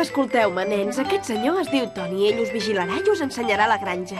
Escolteu-me, nens, aquest senyor es diu Toni. Ell us vigilarà i us ensenyarà la granja.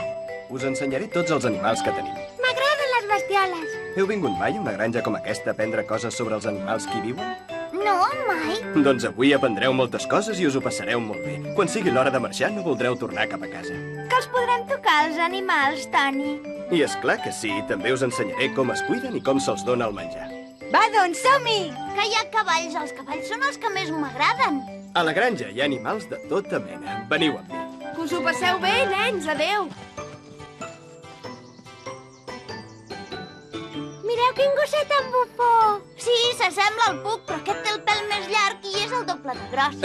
Us ensenyaré tots els animals que tenim. M'agraden les bestioles. Heu vingut mai a una granja com aquesta a aprendre coses sobre els animals que hi viuen? No, mai. Doncs avui aprendreu moltes coses i us ho passareu molt bé. Quan sigui l'hora de marxar no voldreu tornar cap a casa. Que els podrem tocar, els animals, Toni. I és clar que sí, també us ensenyaré com es cuiden i com se'ls dona el menjar. Va, doncs, som-hi! Que hi ha cavalls. Els cavalls són els que més m'agraden. A la granja hi ha animals de tota mena. Veniu amb mi. Que us ho passeu bé, nens. Adéu. Mireu quin gosset tan bufó. Sí, s'assembla al Puc, però aquest té el pèl més llarg i és el doble de gros.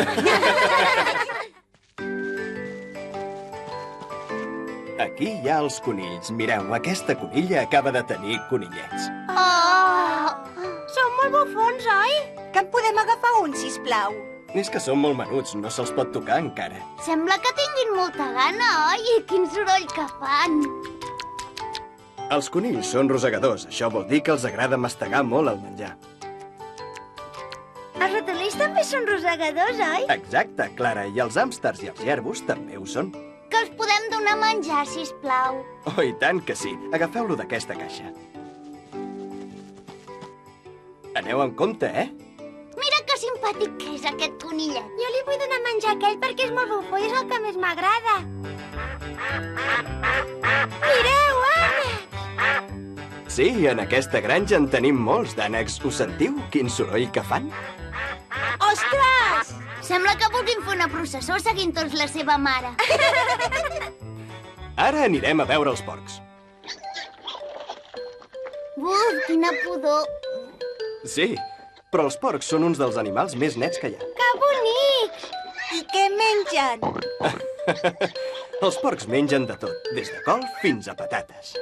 Aquí hi ha els conills. Mireu, aquesta conilla acaba de tenir conillets. Oh! Són molt bufons, oi? Que en podem agafar un, sisplau? És que són molt menuts, no se'ls pot tocar encara. Sembla que tinguin molta gana, oi? I quin soroll que fan. Els conills són rosegadors. Això vol dir que els agrada mastegar molt el menjar. Els ratolins també són rosegadors, oi? Exacte, Clara. I els hàmsters i els llérbus també ho són. Que els podem donar a menjar, sisplau. Oh, i tant que sí. Agafeu-lo d'aquesta caixa. Aneu amb compte, eh? Mira que simpàtic que és aquest conillet. Jo li vull donar a menjar aquell perquè és molt bufó i és el que més m'agrada. Mireu, ànecs! Sí, en aquesta granja en tenim molts d'ànecs. Ho sentiu? Quin soroll que fan? Ostres! Sembla que vulguin fer una processó seguint tots la seva mare. Ara anirem a veure els porcs. Uf, quina pudor. Sí, però els porcs són uns dels animals més nets que hi ha. Que bonics! I què mengen? Els porcs mengen de tot, des de col fins a patates.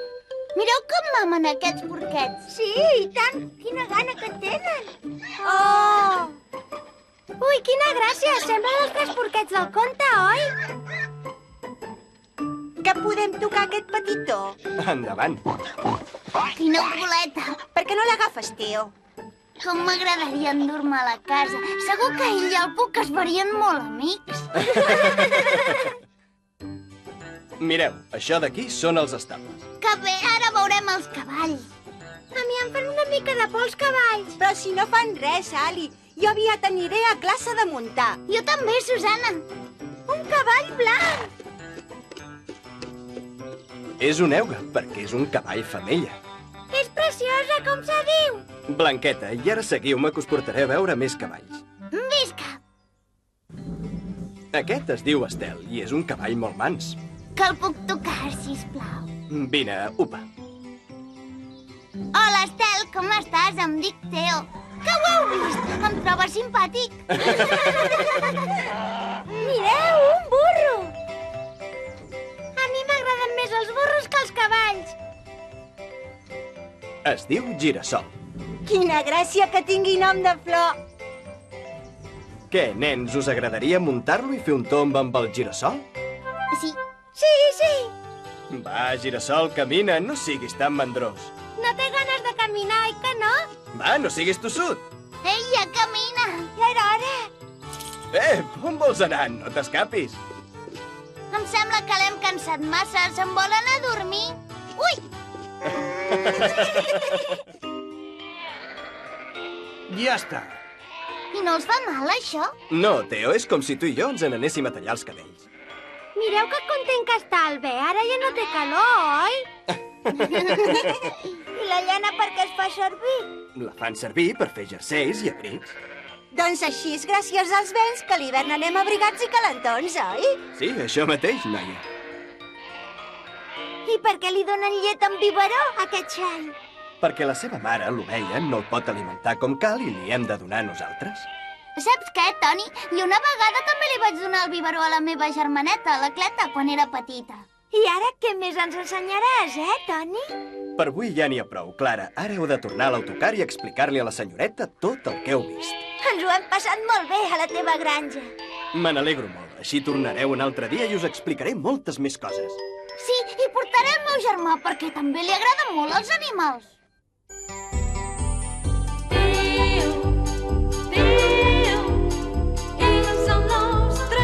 Mireu com mamen aquests porquets. Sí, i tant. Quina gana que tenen. Oh! Ui, quina gràcia. Semblen els tres porquets del conte, oi? Que podem tocar aquest petitó? Endavant. Quina boleta. Per què no l'agafes, Teo? Com m'agradaria endur-me a la casa. Segur que ell i el Puc es farien molt amics. Mireu, això d'aquí són els estables. Que bé, ara veurem els cavalls. A mi em fan una mica de por els cavalls. Però si no fan res, Ali. Jo aviat aniré a classe de muntar. Jo també, Susana. Un cavall blanc. És un euga, perquè és un cavall femella. És preciosa, com se diu. Blanqueta, i ara seguiu-me que us portaré a veure més cavalls. Visca. Aquest es diu Estel i és un cavall molt mans. Que el puc tocar, sisplau. Vine, upa. Hola, Estel, com estàs? Em dic Teo. Que ho heu vist? Em trobes simpàtic? Mireu, un burro! A mi m'agraden més els burros que els cavalls. Es diu Girassol. Quina gràcia que tingui nom de flor. Què, nens, us agradaria muntar-lo i fer un tomb amb el girassol? Sí. Sí, sí. Va, Girassol, camina, no siguis tan mandrós. No té ganes de caminar, oi que no? Va, no siguis tossut. Ei, ja camina. Ja era hora. On vols anar? No t'escapis. Em sembla que l'hem cansat massa. Se'n vol anar a dormir. Ui! Ja està. I no els fa mal, això? No, Teo, és com si tu i jo ens n'anéssim a tallar els cabells. Mireu que content que està el bé. Ara ja no té calor, oi? I la llana per què es fa servir? La fan servir per fer jerseis i abrics. Doncs així és gràcies als vents que a l'hivern anem abrigats i calentons, oi? Sí, això mateix, noia. I per què li donen llet amb biberó, a aquest xai? Perquè la seva mare, l'ovella, no el pot alimentar com cal i li hem de donar a nosaltres. Saps què, Toni? I una vegada també li vaig donar el biberó a la meva germaneta, la Cleta, quan era petita. I ara què més ens ensenyaràs, Toni? Per avui ja n'hi ha prou, Clara. Ara heu de tornar a l'autocar i explicar-li a la senyoreta tot el que heu vist. Ens ho hem passat molt bé a la teva granja. Me n'alegro molt. Així tornareu un altre dia i us explicaré moltes més coses. Sí, i portaré el meu germà, perquè també li agraden molt els animals. Teo és el nostre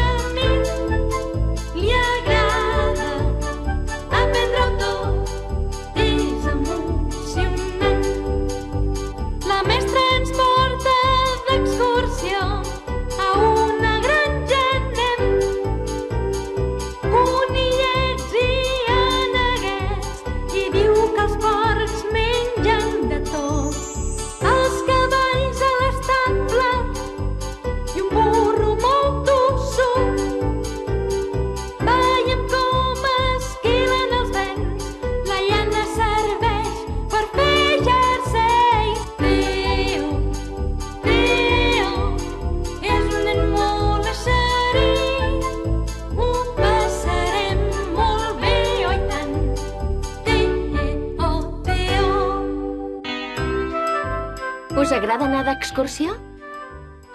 Us agrada anar d'excursió?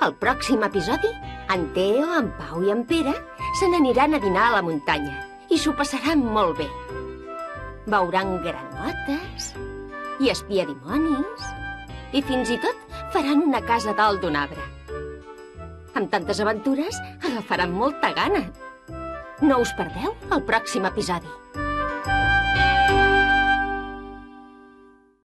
Al pròxim episodi, en Teo, en Pau i en Pere se n'aniran a dinar a la muntanya i s'ho passaran molt bé. Veuran granotes i espiadimonis i fins i tot faran una casa dalt d'un arbre. Amb tantes aventures agafaran molta gana. No us perdeu el pròxim episodi.